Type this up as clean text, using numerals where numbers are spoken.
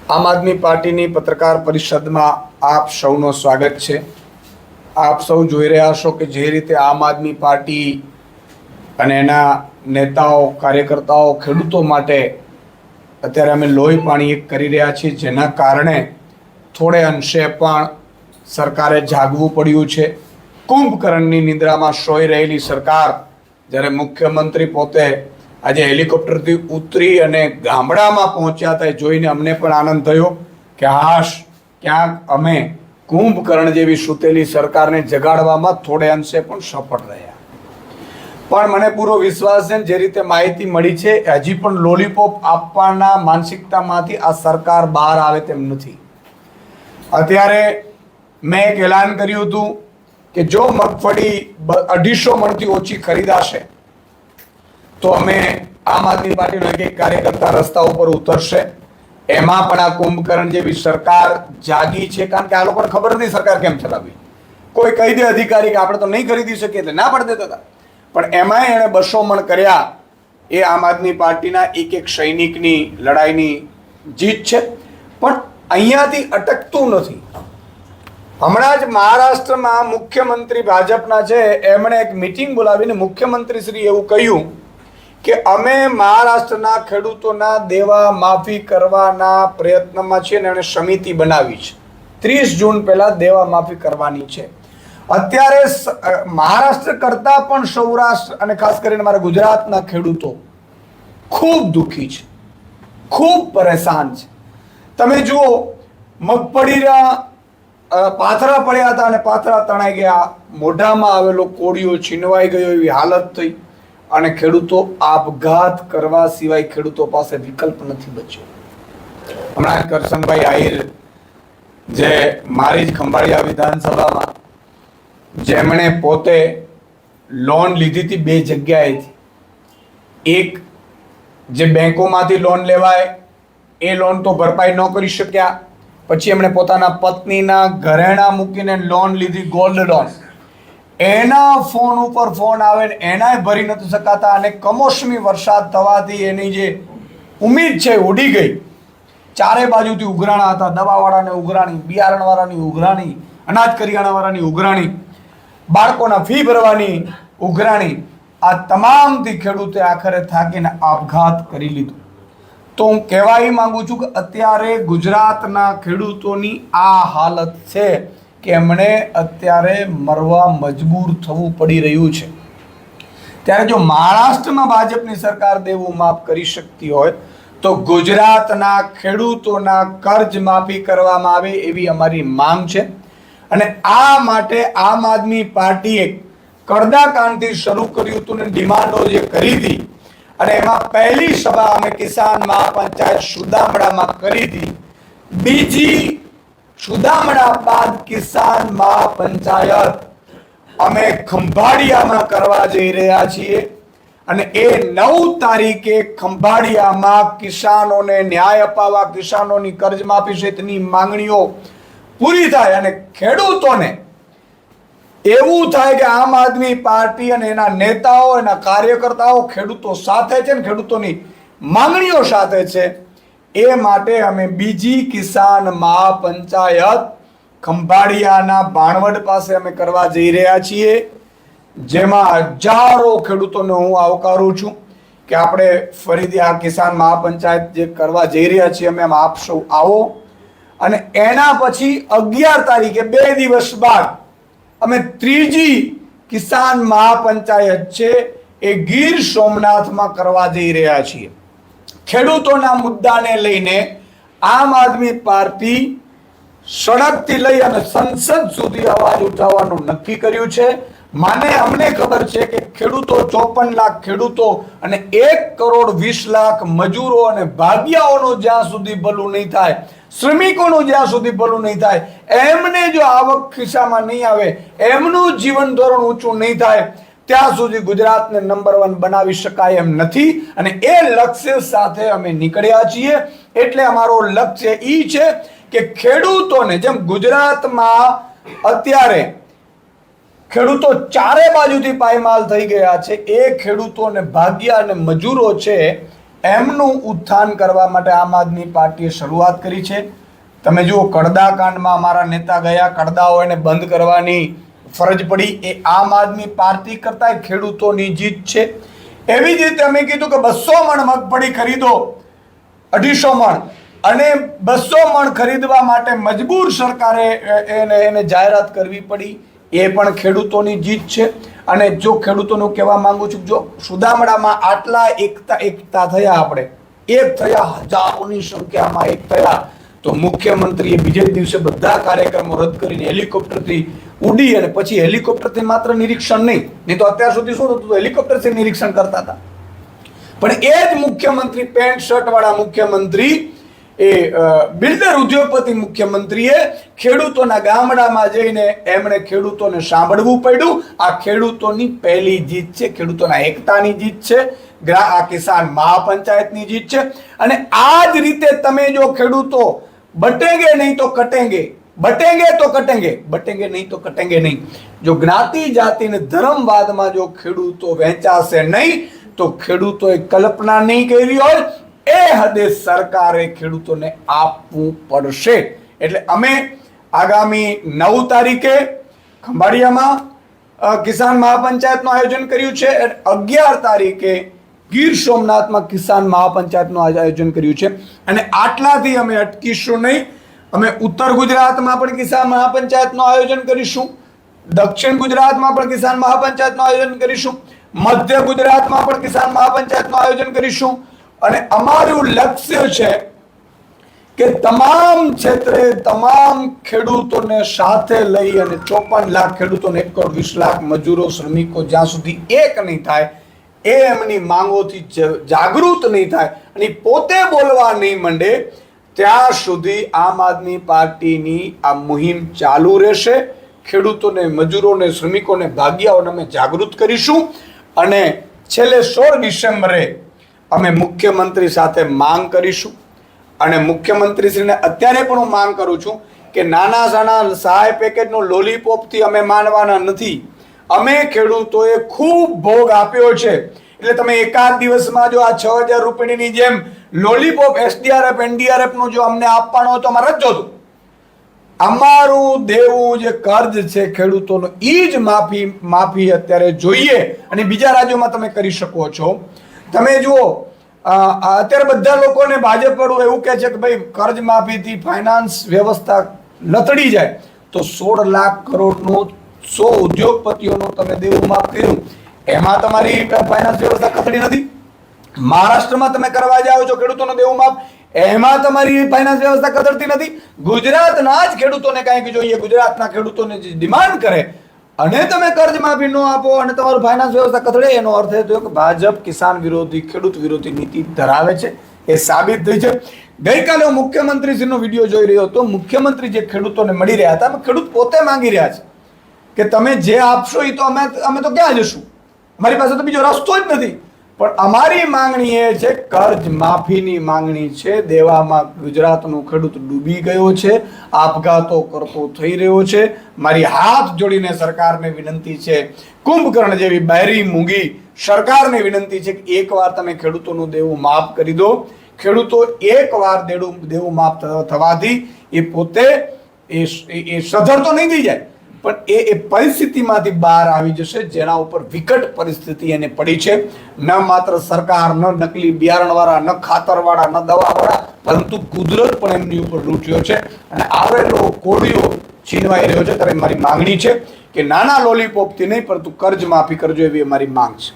આમ આદમી પાર્ટીની પત્રકાર પરિષદમાં આપ સૌનો સ્વાગત છે। આપ સૌ જોઈ રહ્યા છો કે જે રીતે આમ આદમી પાર્ટી અને એના નેતાઓ કાર્યકર્તાઓ ખેડૂતો માટે અત્યારે અમે લોહી પાણી એક કરી રહ્યા છીએ, જેના કારણે થોડે અંશે પણ સરકારે જાગવું પડ્યું છે। કુંભકર્ણની નિંદ્રામાં સોઈ રહેલી સરકાર જ્યારે મુખ્યમંત્રી પોતે આજે હેલિકોપ્ટરથી ઉતરી અને ગામડામાં પહોંચ્યા હતા, જોઈને અમને પણ આનંદ થયો કે હાશ ક્યાંક અમે કુંભકર્ણ જેવી સૂતેલી સરકારને જગાડવામાં થોડે અંશે પણ સફળ રહ્યા। પણ મને પૂરો વિશ્વાસ છે જે રીતે માહિતી મળી છે હજી પણ લોલીપોપ આપવાના માનસિકતામાંથી આ સરકાર બહાર આવે તેમ નથી। અત્યારે મેં એક એલાન કર્યું હતું કે જો મગફળી 250 મણથી ઓછી ખરીદાશે તો અમે આમ આદમી પાર્ટીનો એક કાર્યકર્તા રસ્તા ઉપર ઉતરશે। એમાં પણ આ કુંભકર્ણ જેવી સરકાર જાગી છે, કારણ કે આ લોકોને ખબર નથી સરકાર કેમ ચલાવી। કોઈ કહી દે અધિકારી કે આપણે તો નહીં ખરીદી શકીએ એટલે ના પાડી દેતા હતા, પણ એમાંય એણે 200 મણ કર્યા। એ આમ આદમી પાર્ટીના એક સૈનિકની લડાઈની જીત છે। પણ અહીંયાથી અટકતું નથી। હમણાં જ મહારાષ્ટ્રમાં મુખ્યમંત્રી ભાજપના છે, એમણે એક મિટિંગ બોલાવીને મુખ્યમંત્રી શ્રી એવું કહ્યું કે અમે મહારાષ્ટ્રના ખેડૂતોના દેવા માફી કરવાના પ્રયત્નમાં છીએ અને એણે સમિતિ બનાવી છે। 30 જૂન પહેલા દેવા માફી કરવાની છે। અત્યારે મહારાષ્ટ્ર કરતા પણ સૌરાષ્ટ્ર અને ખાસ કરીને મારા ગુજરાતના ખેડૂતો ખૂબ દુઃખી છે, ખૂબ પરેશાન છે। તમે જુઓ, મગફળીના પાથરા પડ્યા હતા અને પાથરા તણાઈ ગયા, મોઢામાં આવેલો કોળિયો છીનવાઈ ગયો એવી હાલત થઈ અને ખેડૂતો આપઘાત કરવા સિવાય ખેડૂતો પાસે વિકલ્પ નથી બચ્યો। હમણાં કરશનભાઈ આહિર જે મારી જ ખંભાળિયા વિધાનસભામાં જેમણે પોતે લોન લીધી હતી 2 જગ્યાએથી, એક જે બેંકોમાંથી લોન લેવાય એ લોન તો ભરપાઈ ન કરી શક્યા, પછી એમણે પોતાના પત્નીના ઘરેણાં મૂકીને લોન લીધી, ગોલ્ડ લોન। એના ફોન ઉપર ફોન આવે ને એનાય ભરી નથી શકાતા અને કમોસમી વરસાદ થવાથી એની જે ઉમ્મીદ છે ઉડી ગઈ। ચારે બાજુથી ઉઘરાણા હતા, દવાવાળાને ઉઘરાણી, બિયારણવાળાની ઉઘરાણી, અનાજ કરિયાણાવાળાની ઉઘરાણી, બાળકોના ફી ભરવાની ઉઘરાણી। આ તમામથી ખેડૂતે આખરે થાકીને આપઘાત કરી લીધું। તો હું કહેવા એ માંગુ છું કે અત્યારે ગુજરાતના ખેડૂતોની આ હાલત છે કે એમણે અત્યારે મરવા મજબૂર થવું પડી રહ્યું છે। ત્યારે જો મહારાષ્ટ્રમાં ભાજપની સરકાર દેવું માફ કરી શકતી હોય તો ગુજરાતના ખેડૂતોના કર્જ માફી કરવામાં આવે એવી અમારી માંગ છે। અને આ માટે આમ આદમી પાર્ટીએ કડદાકાંડથી શરૂ કર્યું હતું ને ડિમાન્ડો જે કરી હતી અને એમાં પહેલી સભા અમે કિસાન મહાપંચાયત સુદામડામાં કરી હતી, બીજી સુદામડા બાદ કિસાન મહાપંચાયત અમે ખંભાળિયામાં કરવા જઈ રહ્યા છીએ। અને એ 9 તારીખે ખંભાળિયામાં કિસાનોને ન્યાય અપાવવા, કિસાનોની કર્જમાફી સહિતની માંગણીઓ પૂરી થાય અને ખેડૂતોને એવું થાય કે આમ આદમી પાર્ટી અને એના નેતાઓ, એના કાર્યકર્તાઓ ખેડૂતો સાથે છે ને ખેડૂતોની માંગણીઓ સાથે છે। એ માટે અમે બીજી કિસાન મહાપંચાયત ખંભાળિયાના બાણવડ પાસે અમે કરવા જઈ રહ્યા છીએ, જેમાં હજારો ખેડૂતોને હું આવકારું છું કે આપણે ફરીથી આ કિસાન મહાપંચાયત જે કરવા જઈ રહ્યા છીએ અમે આપ સૌ આવો। અને એના પછી 11 તારીખે 2 દિવસ બાદ અમે ત્રીજી કિસાન મહાપંચાયત છે એ ગીર સોમનાથમાં કરવા જઈ રહ્યા છીએ। ખેડૂતોના મુદ્દાને લઈને આમ આદમી પાર્ટી સડકથી લઈ અને સંસદ સુધી અવાજ ઉઠાવવાનું નક્કી કર્યું છે। અમને ખબર છે કે ખેડૂતો 54 લાખ ખેડૂતો અને 1,20,00,000 મજૂરો અને ભાગિયાઓનું જ્યાં સુધી ભલું નહીં થાય, શ્રમિકોનું જ્યાં સુધી ભલું નહીં થાય, એમને જો આવક ખિસ્સામાં નહીં આવે, એમનું જીવન ધોરણ ઊંચું નહીં થાય, ત્યાં સુધી ગુજરાતને નંબર 1 બનાવી શકાય એમ નથી। અને એ લક્ષ્ય સાથે અમે નીકળ્યા છીએ। એટલે અમારો લક્ષ્ય એ છે કે ખેડૂતોને, જેમ ગુજરાતમાં અત્યારે ખેડૂતો ચારે બાજુથી પાયમાલ થઈ ગયા છે, એ ખેડૂતો અને ભાગ્યા અને મજૂરો છે એમનું ઉત્થાન કરવા માટે આમ આદમી પાર્ટીએ શરૂઆત કરી છે. તમે જુઓ, કડદા કાંડમાં અમારા નેતા ગયા, કડદાઓ એને બંધ કરવાની ફરજ પડી. એ આમ આદમી પાર્ટી કરતા ખેડૂતોની જીત છે. એવી જ રીતે અમે કીધું કે 200 મણ મગફળી ખરીદો, 250 મણ, અને 200 મણ ખરીદવા માટે મજબૂર સરકારે એને જાહેરાત કરવી પડી. એ પણ ખેડૂતોની જીત છે. અને જો ખેડૂતોનું કહેવા માંગુ છું, જો સુદામડામાં આટલા એકતા થયા, આપણે એક થયા, હજારોની સંખ્યામાં એક થયા, તો મુખ્યમંત્રીએ બીજે દિવસે બધા કાર્યક્રમો રદ કરીને હેલિકોપ્ટરથી ઉડી, અને પછી હેલિકોપ્ટરથી માત્ર નિરીક્ષણ નહીં તો અત્યાર સુધી શું થતું હતું, હેલિકોપ્ટરથી નિરીક્ષણ કરતા હતા. પણ એ જ મુખ્યમંત્રી, પેન્ટ શર્ટ વાળા મુખ્યમંત્રી, એ બિલ્ડર ઉદ્યોગપતિ મુખ્યમંત્રીએ ખેડૂતોના ગામડામાં જઈને એમણે ખેડૂતોને સાંભળવું પડ્યું. આ ખેડૂતોની પહેલી જીત છે, ખેડૂતોના એકતાની જીત છે, આ કિસાન મહાપંચાયતની જીત છે. અને આ જ રીતે તમે જો ખેડૂતો બટેંગે નહીં તો કટેંગે, બટેંગે તો કટેંગે, બટેંગે નહીં તો કટેંગે નહીં, જો જ્ઞાતિ જાતિ ને ધર્મવાદમાં જો ખેડૂતો વહેંચાશે નહીં તો ખેડૂતોએ કલ્પના નહીં કરી હોય એ હદે સરકારે ખેડૂતોને આપવું પડશે. એટલે અમે આગામી 9 તારીખે ખંભાળિયામાં કિસાન મહાપંચાયતનું આયોજન કર્યું છે. 11 તારીખે ગીર સોમનાથમાં કિસાન મહાપંચાયતનું આયોજન કર્યું છે. અને આટલાથી અમે અટકીશું નહીં. અમે ઉત્તર ગુજરાતમાં પણ કિસાન મહાપંચાયતનું આયોજન કરીશું, દક્ષિણ ગુજરાતમાં પણ કિસાન મહાપંચાયતનું આયોજન કરીશું, મધ્ય ગુજરાતમાં પણ કિસાન મહાપંચાયતનું આયોજન કરીશું. અને અમારું લક્ષ્ય છે કે તમામ ક્ષેત્રે તમામ ખેડૂતોને સાથે લઈ અને 54 લાખ ખેડૂતોને 1.20 લાખ મજૂરો, શ્રમિકો જ્યાં સુધી એક નહીં થાય, એ એમની માંગોથી જાગૃત નહીં થાય અને પોતે બોલવા નહીં માંડે, ત્યાં સુધી આમ આદમી પાર્ટીની આ મુહિમ ચાલુ રહેશે. ખેડૂતોને, મજૂરોને, શ્રમિકોને, ભાગિયાઓને અમે જાગૃત કરીશું. અને છેલ્લે 16 ડિસેમ્બરે અમે મુખ્યમંત્રી સાથે માંગ કરીશું. અને મુખ્યમંત્રીશ્રીને અત્યારે પણ હું માંગ કરું છું કે નાના નાના સહાય પેકેજનો લોલીપોપથી અમે માનવાના નથી. અમે ખેડૂતોએ ખૂબ ભોગ આપ્યો છે. એટલે તમે એકાદ દિવસમાં જો આ 6000 રૂપિયાની જેમ લોલીપોપ SDRF NDRF નો જો અમને આપવાનો હતો, અમારે જ જોતું. અમારું દેવું જે કર્જ છે ખેડૂતોનો, એ જ માફી અત્યારે જોઈએ. અને બીજા રાજ્યોમાં તમે કરી શકો છો. તમે જુઓ, અત્યારે બધા લોકોને ભાજપ વાળું એવું કહે છે કે ભાઈ કર્જ માફીથી ફાઇનાન્સ વ્યવસ્થા લથડી જાય, તો 16 લાખ કરોડનું 100 ઉદ્યોગપતિઓનું તમે દેવું માફ કર્યું, એમાં તમારી ફાઇનાન્સ વ્યવસ્થા કથળી નથી. મહારાષ્ટ્રમાં તમે કરવા જાઓ છો ખેડૂતોનું દેવું માફ, એમાં તમારી ફાઇનાન્સ વ્યવસ્થા કથળતી નથી. ગુજરાતના જ ખેડૂતોને કાંઈક જોઈએ, ગુજરાતના ખેડૂતોને જે ડિમાન્ડ કરે અને તમે કર્જ માફી ન આપો અને તમારું ફાઇનાન્સ વ્યવસ્થા કથળે, એનો અર્થ એ થયો કે ભાજપ કિસાન વિરોધી, ખેડૂત વિરોધી નીતિ ધરાવે છે. એ સાબિત થઈ છે. ગઈકાલે હું મુખ્યમંત્રીશ્રીનો વિડીયો જોઈ રહ્યો હતો. મુખ્યમંત્રી જે ખેડૂતોને મળી રહ્યા હતા, ખેડૂત પોતે માંગી રહ્યા છે કે તમે જે આપશો એ તો અમે તો ક્યાં જશું, અમારી પાસે તો બીજો રસ્તો જ નથી. પણ અમારી માંગણી એ છે, કર્જ માફીની માંગણી છે. દેવામાં ગુજરાતનો ખેડૂત ડૂબી ગયો છે, આપઘાતો કરતો થઈ રહ્યો છે. મારી હાથ જોડીને સરકારને વિનંતી છે, કુંભકર્ણ જેવી બહેરી મૂંગી સરકારને વિનંતી છે કે એકવાર તમે ખેડૂતોનું દેવું માફ કરી દો. ખેડૂતો એકવાર દેવું માફ થવાથી એ પોતે એ સધર તો નહીં થઈ જાય, પણ એ પરિસ્થિતિમાંથી બહાર આવી જશે જેના ઉપર વિકટ પરિસ્થિતિ એને પડી છે. ન માત્ર સરકાર, ન નકલી બિયારણવાળા, ન ખાતરવાળા, ન દવાવાળા, પરંતુ કુદરત પણ એમની ઉપર લૂંટ્યો છે અને આવેલો કોળીઓ છીનવાઈ રહ્યો છે. ત્યારે મારી માંગણી છે કે નાના લોલીપોપથી નહીં પરંતુ કર્જ માફી કરજો, એવી અમારી માંગ છે.